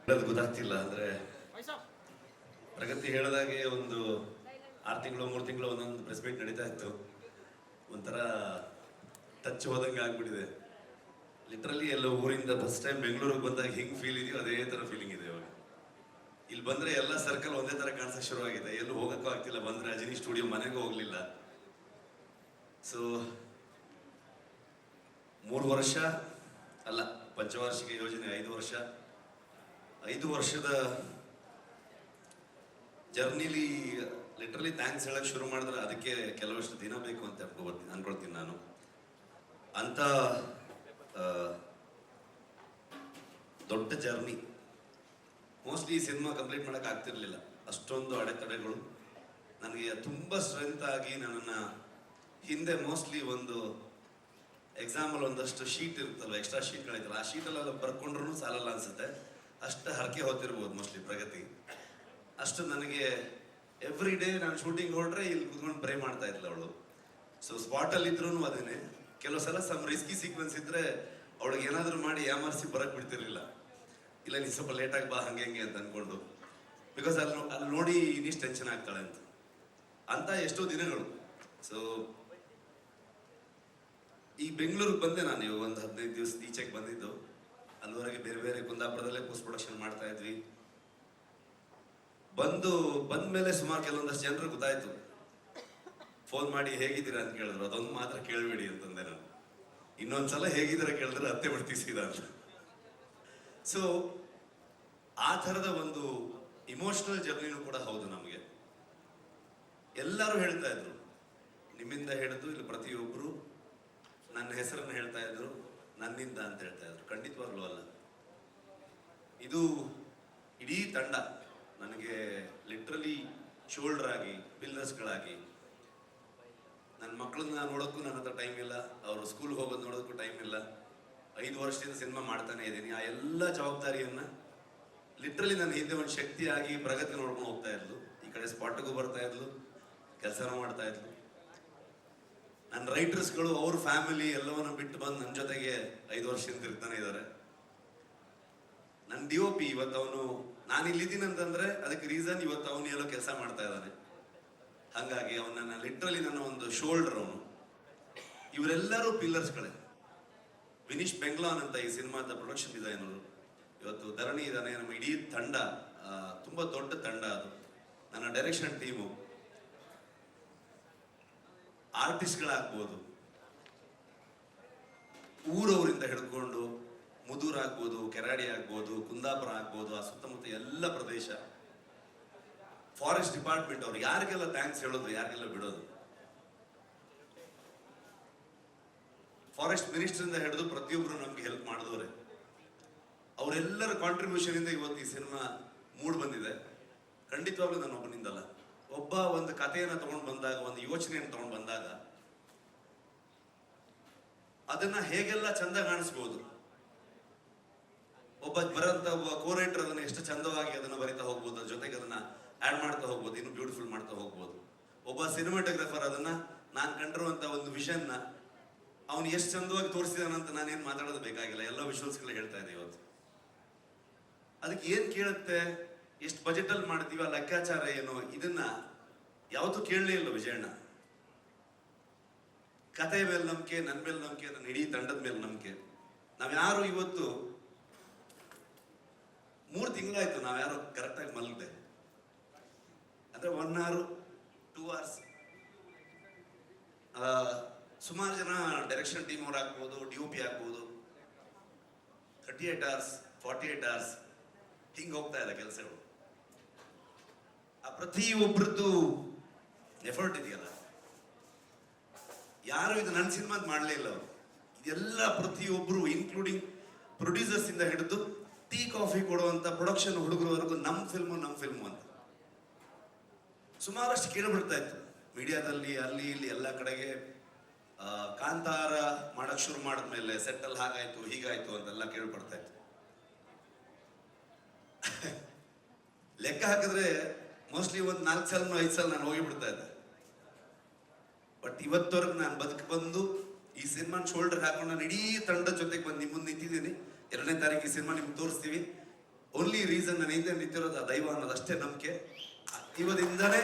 ಹೇಳೋದು ಗೊತ್ತಾಗ್ತಿಲ್ಲ ಅಂದ್ರೆ ಪ್ರಗತಿ ಹೇಳಿದಾಗೆ ಒಂದು 6 ತಿಂಗಳು 3 ತಿಂಗಳು ಒಂದೊಂದು ಪ್ರೆಸ್ ಮೀಟ್ ನಡೀತಾ ಇತ್ತು. ಒಂಥರ ಟಚ್ ಹೋದಂಗೆ ಆಗ್ಬಿಟ್ಟಿದೆ. ಲಿಟ್ರಲಿ ಎಲ್ಲ ಊರಿಂದ ಫಸ್ಟ್ ಟೈಮ್ ಬೆಂಗಳೂರಿಗೆ ಬಂದಾಗ ಹೆಂಗ್ ಫೀಲ್ ಇದೆಯೋ ಅದೇ ತರ ಫೀಲಿಂಗ್ ಇದೆ ಇವಾಗ. ಇಲ್ಲಿ ಬಂದ್ರೆ ಎಲ್ಲ ಸರ್ಕಲ್ ಒಂದೇ ತರ ಕಾಣಿಸಕ್ ಶುರುವಾಗಿದೆ. ಎಲ್ಲೂ ಹೋಗಕ್ಕೂ ಆಗ್ತಿಲ್ಲ. ಬಂದ್ರೆ ಅಜಿನಿ ಸ್ಟುಡಿಯೋ ಮನೆಗೂ ಹೋಗ್ಲಿಲ್ಲ. ಸೊ 3 ವರ್ಷ ಅಲ್ಲ, ಪಂಚವಾರ್ಷಿಕ ಯೋಜನೆ 5 ವರ್ಷದ ಜರ್ನಿಲಿ ಲಿಟ್ರಲಿ ಥ್ಯಾಂಕ್ಸ್ ಹೇಳಕ್ ಶುರು ಮಾಡಿದ್ರೆ ಅದಕ್ಕೆ ಕೆಲವಷ್ಟು ದಿನ ಬೇಕು ಅಂತ ಅನ್ಕೊಳ್ತೀನಿ ನಾನು. ಅಂತ ದೊಡ್ಡ ಜರ್ನಿ. ಮೋಸ್ಟ್ಲಿ ಈ ಸಿನಿಮಾ ಕಂಪ್ಲೀಟ್ ಮಾಡಕ್ ಆಗ್ತಿರ್ಲಿಲ್ಲ. ಅಷ್ಟೊಂದು ಅಡೆತಡೆಗಳು ನನಗೆ ತುಂಬಾ ಸ್ಟ್ರೆಂತ್ ಆಗಿ ನನ್ನನ್ನು ಹಿಂದೆ ಮೋಸ್ಟ್ಲಿ ಒಂದು ಎಕ್ಸಾಂಪಲ್ ಒಂದಷ್ಟು ಶೀಟ್ ಇರುತ್ತಲ್ಲ, ಎಕ್ಸ್ಟ್ರಾ ಶೀಟ್ಗಳಿತ್ತಲ್ಲ, ಆ ಶೀಟಲ್ಲೆಲ್ಲ ಬರ್ಕೊಂಡ್ರು ಸಾಲಲ್ಲ ಅನ್ಸುತ್ತೆ. ಅಷ್ಟು ಹರಕೆ ಹೊತ್ತಿರ್ಬೋದು ಮೋಸ್ಟ್ಲಿ ಪ್ರಗತಿ. ಅಷ್ಟು ನನಗೆ ಎವ್ರಿ ಡೇ ನಾನು ಶೂಟಿಂಗ್ ಹೊರಟ್ರೆ ಇಲ್ಲಿ ಕುತ್ಕೊಂಡು ಪ್ರೇ ಮಾಡ್ತಾ ಇದ್ಲ ಅವಳು. ಸೊ ಸ್ಪಾಟಲ್ಲಿ ಇದ್ರೂ ಅದೇನೆ. ಕೆಲವು ಸಲ ರಿಸ್ಕಿ ಸೀಕ್ವೆನ್ಸ್ ಇದ್ರೆ ಅವಳಿಗೆ ಏನಾದರೂ ಮಾಡಿ ಯಾಮರ್ಸಿ ಬರಕ್ ಬಿಡ್ತಿರ್ಲಿಲ್ಲ. ಇಲ್ಲ ನೀ ಸ್ವಲ್ಪ ಲೇಟಾಗಿ ಬಾ ಹಂಗೆ ಅಂತ ಅನ್ಕೊಂಡು, ಬಿಕಾಸ್ ಅಲ್ಲಿ ನೋಡಿ ಇನ್ನಿಷ್ಟು ಟೆನ್ಷನ್ ಆಗ್ತಾಳೆ ಅಂತ ಎಷ್ಟೋ ದಿನಗಳು. ಸೊ ಈ ಬೆಂಗಳೂರಿಗೆ ಬಂದೆ ನಾನು ಒಂದು 15 ದಿವಸ ಈಚೆಗೆ ಬಂದಿದ್ದು. ಅಲ್ಲಿವರೆಗೆ ಬೇರೆ ಬೇರೆ ಕುಂದಾಪುರದಲ್ಲೇ ಪೋಸ್ಟ್ ಪ್ರೊಡಕ್ಷನ್ ಮಾಡ್ತಾ ಇದ್ವಿ. ಬಂದ್ಮೇಲೆ ಸುಮಾರು ಕೆಲವೊಂದಷ್ಟು ಜನರು ಗೊತ್ತಾಯ್ತು. ಫೋನ್ ಮಾಡಿ ಹೇಗಿದ್ದೀರಾ ಅಂತ ಕೇಳಿದ್ರು. ಅದೊಂದು ಮಾತ್ರ ಕೇಳಬೇಡಿ ಅಂತಂದೆ ನಾನು. ಇನ್ನೊಂದ್ಸಲ ಹೇಗಿದ್ದೀರಾ ಕೇಳಿದ್ರೆ ಅತ್ತೆ ಬಿಡ್ತೀಸಿದ ಅಂತ. ಸೊ ಆ ಥರದ ಒಂದು ಇಮೋಷನಲ್ ಜರ್ನಿನೂ ಕೂಡ ಹೌದು ನಮಗೆ. ಎಲ್ಲರೂ ಹೇಳ್ತಾ ಇದ್ರು, ನಿಮ್ಮಿಂದ ಹಿಡಿದು ಇಲ್ಲಿ ಪ್ರತಿಯೊಬ್ಬರು ನನ್ನ ಹೆಸರನ್ನು ಹೇಳ್ತಾ ಇದ್ರು, ನನ್ನಿಂದ ಅಂತ ಹೇಳ್ತಾ ಇದ್ರು. ಖಂಡಿತವಾಗ್ಲೂ ಅಲ್ಲ. ಇದು ಇಡೀ ತಂಡ ನನಗೆ ಲಿಟ್ರಲಿ ಶೋಲ್ಡರ್ ಆಗಿ, ಪಿಲ್ಲರ್ಸ್ಗಳಾಗಿ. ನನ್ನ ಮಕ್ಕಳನ್ನ ನೋಡೋಕ್ಕೂ ನನ್ನ ಹತ್ರ ಟೈಮ್ ಇಲ್ಲ, ಅವರು ಸ್ಕೂಲ್ಗೆ ಹೋಗೋದು ನೋಡೋದಕ್ಕೂ ಟೈಮ್ ಇಲ್ಲ. 5 ವರ್ಷದಿಂದ ಸಿನಿಮಾ ಮಾಡ್ತಾನೆ ಇದ್ದೀನಿ. ಆ ಎಲ್ಲ ಜವಾಬ್ದಾರಿಯನ್ನ ಲಿಟ್ರಲಿ ನನ್ನ ಹಿಂದೆ ಒಂದು ಶಕ್ತಿಯಾಗಿ ಪ್ರಗತಿ ನೋಡ್ಕೊಂಡು ಹೋಗ್ತಾ ಇದ್ಲು. ಈ ಕಡೆ ಸ್ಪಾಟ್ಗೂ ಬರ್ತಾ ಇದ್ಲು, ಕೆಲಸನೂ ಮಾಡ್ತಾ ಇದ್ಲು. ನನ್ನ ರೈಟರ್ಸ್ಗಳು ಅವ್ರ ಫ್ಯಾಮಿಲಿ ಎಲ್ಲವನ್ನ ಬಿಟ್ಟು ಬಂದು ನನ್ನ ಜೊತೆಗೆ 5 ವರ್ಷದಿಂದ ಇರ್ತಾನೆ ಇದ್ದಾರೆ. ನನ್ನ DOP ಇವತ್ತು ಅವನು, ನಾನು ಇಲ್ಲಿದ್ದೀನಿ ಅಂತಂದ್ರೆ ಅದಕ್ಕೆ ರೀಸನ್ ಇವತ್ತು ಅವನು ಎಲ್ಲೋ ಕೆಲಸ ಮಾಡ್ತಾ ಇದ್ದಾನೆ. ಹಾಗಾಗಿ ಅವನನ್ನ ಲಿಟ್ರಲಿ ನನ್ನ ಒಂದು ಶೋಲ್ಡರ್ ಅವನು. ಇವರೆಲ್ಲರೂ ಪಿಲ್ಲರ್ಸ್ಗಳೇ. ವಿನೀಶ್ ಬೆಂಗ್ಲಾನ್ ಅಂತ ಈ ಸಿನಿಮಾದ ಪ್ರೊಡಕ್ಷನ್ ಡಿಸೈನರು. ಇವತ್ತು ಧರಣಿ ಇದ್ದಾನೆ. ನಮ್ಮ ಇಡೀ ತಂಡ ತುಂಬಾ ದೊಡ್ಡ ತಂಡ ಅದು. ನನ್ನ ಡೈರೆಕ್ಷನ್ ಟೀಮು, ಆರ್ಟಿಸ್ಟ್ಗಳಾಗ್ಬೋದು, ಊರವರಿಂದ ಹಿಡ್ಕೊಂಡು ಮುದೂರ್ ಆಗ್ಬೋದು, ಕೆರಾಡಿ ಆಗ್ಬೋದು, ಕುಂದಾಪುರ ಆಗ್ಬೋದು, ಆ ಸುತ್ತಮುತ್ತ ಎಲ್ಲ ಪ್ರದೇಶ, ಫಾರೆಸ್ಟ್ ಡಿಪಾರ್ಟ್ಮೆಂಟ್ ಅವ್ರು, ಯಾರಿಗೆಲ್ಲ ಥ್ಯಾಂಕ್ಸ್ ಹೇಳೋದು, ಯಾರಿಗೆಲ್ಲ ಬಿಡೋದು. ಫಾರೆಸ್ಟ್ ಮಿನಿಸ್ಟರ್ ಹಿಡಿದು ಪ್ರತಿಯೊಬ್ಬರು ನಮ್ಗೆ ಹೆಲ್ಪ್ ಮಾಡಿದವ್ರೆ. ಅವರೆಲ್ಲರ ಕಾಂಟ್ರಿಬ್ಯೂಷನ್ ಇಂದ ಇವತ್ತು ಈ ಸಿನಿಮಾ ಮೂಡ್ ಬಂದಿದೆ. ಖಂಡಿತವಾಗ್ಲೂ ನಾನು ಒಬ್ಬನಿಂದಲ್ಲ. ಒಬ್ಬ ಒಂದು ಕಥೆಯನ್ನು ತಗೊಂಡು ಬಂದಾಗ, ಒಂದು ಯೋಚನೆಯನ್ನು ತಗೊಂಡು ಬಂದಾಗ ಅದನ್ನ ಹೇಗೆಲ್ಲ ಚಂದ ಕಾಣಿಸ್ಬೋದು. ಒಬ್ಬ ಕೋ-ರೈಟರ್ ಅದನ್ನ ಎಷ್ಟು ಚಂದವಾಗಿ ಅದನ್ನ ಬರಿತಾ ಹೋಗ್ಬೋದು, ಅದ್ರ ಜೊತೆಗೆ ಅದನ್ನ ಆಡ್ ಮಾಡ್ತಾ ಹೋಗ್ಬೋದು, ಇನ್ನು ಬ್ಯೂಟಿಫುಲ್ ಮಾಡ್ತಾ ಹೋಗ್ಬೋದು. ಒಬ್ಬ ಸಿನಿಮಾಟೋಗ್ರಫರ್ ಅದನ್ನ ನಾನು ಕಂಡಿರುವಂತ ಒಂದು ವಿಷನ್ನ ಅವನು ಎಷ್ಟು ಚಂದವಾಗಿ ತೋರಿಸಿದಾನಂತ ನಾನೇನು ಮಾತಾಡೋದು ಬೇಕಾಗಿಲ್ಲ. ಎಲ್ಲ ವಿಶ್ವಾಸಗಳು ಹೇಳ್ತಾ ಇದೆ ಇವತ್ತು. ಅದಕ್ಕೆ ಏನ್ ಕೇಳುತ್ತೆ, ಎಷ್ಟು ಬಜೆಟ್ ಅಲ್ಲಿ ಮಾಡ್ತೀವಿ, ಆ ಲೆಕ್ಕಾಚಾರ ಏನು, ಇದನ್ನ ಯಾವತ್ತೂ ಕೇಳಲೇ ಇಲ್ಲ ವಿಜಯಣ್ಣ. ಕತೆ ಮೇಲೆ ನಂಬಿಕೆ, ನನ್ನ ಮೇಲೆ ನಂಬಿಕೆ, ನನ್ನ ಇಡೀ ತಂಡದ ಮೇಲೆ ನಂಬಿಕೆ. ನಾವ್ಯಾರು ಇವತ್ತು 3 ತಿಂಗಳಾಯ್ತು ನಾವ್ಯಾರು ಕರೆಕ್ಟಾಗಿ ಮಲಗಿದೆ ಅಂದ್ರೆ 1 hour 2 hours. ಸುಮಾರು ಜನ ಡೈರೆಕ್ಷನ್ ಟೀಮ್ ಅವ್ರು ಆಗ್ಬೋದು, DOP ಆಗ್ಬೋದು, 38 hours 48 hours ಹಿಂಗೆ ಹೋಗ್ತಾ ಇದೆ ಕೆಲಸಗಳು. ಆ ಪ್ರತಿಯೊಬ್ಬರದ್ದು ಎಫರ್ಟ್ ಇದೆಯಲ್ಲ, ಯಾರು ಇದು ನನ್ನ ಸಿನಿಮಾ ಮಾಡಲೇ ಇಲ್ಲ ಅವರು. ಇದೆಲ್ಲ ಪ್ರತಿಯೊಬ್ಬರು ಇನ್ಕ್ಲೂಡಿಂಗ್ ಪ್ರೊಡ್ಯೂಸರ್ಸ್ ಇಂದ ಹಿಡಿದು ಟೀ ಕಾಫಿ ಕೊಡುವಂತ ಪ್ರೊಡಕ್ಷನ್ ಹುಡುಗರವರೆಗೂ ನಮ್ಮ ಫಿಲ್ಮು ಅಂತ ಸುಮಾರಷ್ಟು ಕೇಳಿಬಿಡ್ತಾ ಇತ್ತು ಮೀಡಿಯಾದಲ್ಲಿ, ಅಲ್ಲಿ ಇಲ್ಲಿ ಎಲ್ಲ ಕಡೆಗೆ. ಕಾಂತಾರ ಮಾಡಕ್ ಶುರು ಮಾಡಿದ್ಮೇಲೆ ಸೆಟ್ಟಲ್ಲಿ ಹಾಗಾಯ್ತು ಹೀಗಾಯ್ತು ಅಂತೆಲ್ಲ ಕೇಳ್ಪಡ್ತಾ ಇತ್ತು. ಲೆಕ್ಕ ಹಾಕಿದ್ರೆ ಮೋಸ್ಟ್ಲಿ ಒಂದು 4 ಸಲ 5 ಸಲ ನಾನು ಹೋಗಿಬಿಡ್ತಾ ಇದ್ದೆ. ಬಟ್ ಇವತ್ತವರೆಗೂ ನಾನು ಬಂದು ಈ ಸಿನಿಮಾನ ಶೋಲ್ಡರ್ ಹಾಕೊಂಡು ನಾನು ಇಡೀ ತಂಡದ ಜೊತೆಗೆ ಬಂದು ನಿಮ್ಮ ಮುಂದೆ ನಿಂತಿದ್ದೀನಿ. 2 2ನೇ ತಾರೀಕು ಈ ಸಿನಿಮಾ ನಿಮ್ಗೆ ತೋರಿಸ್ತೀವಿ. ಓನ್ಲಿ ರೀಸನ್ ನಾನು ಹಿಂದೆ ನಿಂತಿರೋದು ಆ ದೈವ ಅನ್ನೋದಷ್ಟೇ ನಂಬಿಕೆ. ಇವತ್ತಿಂದನೇ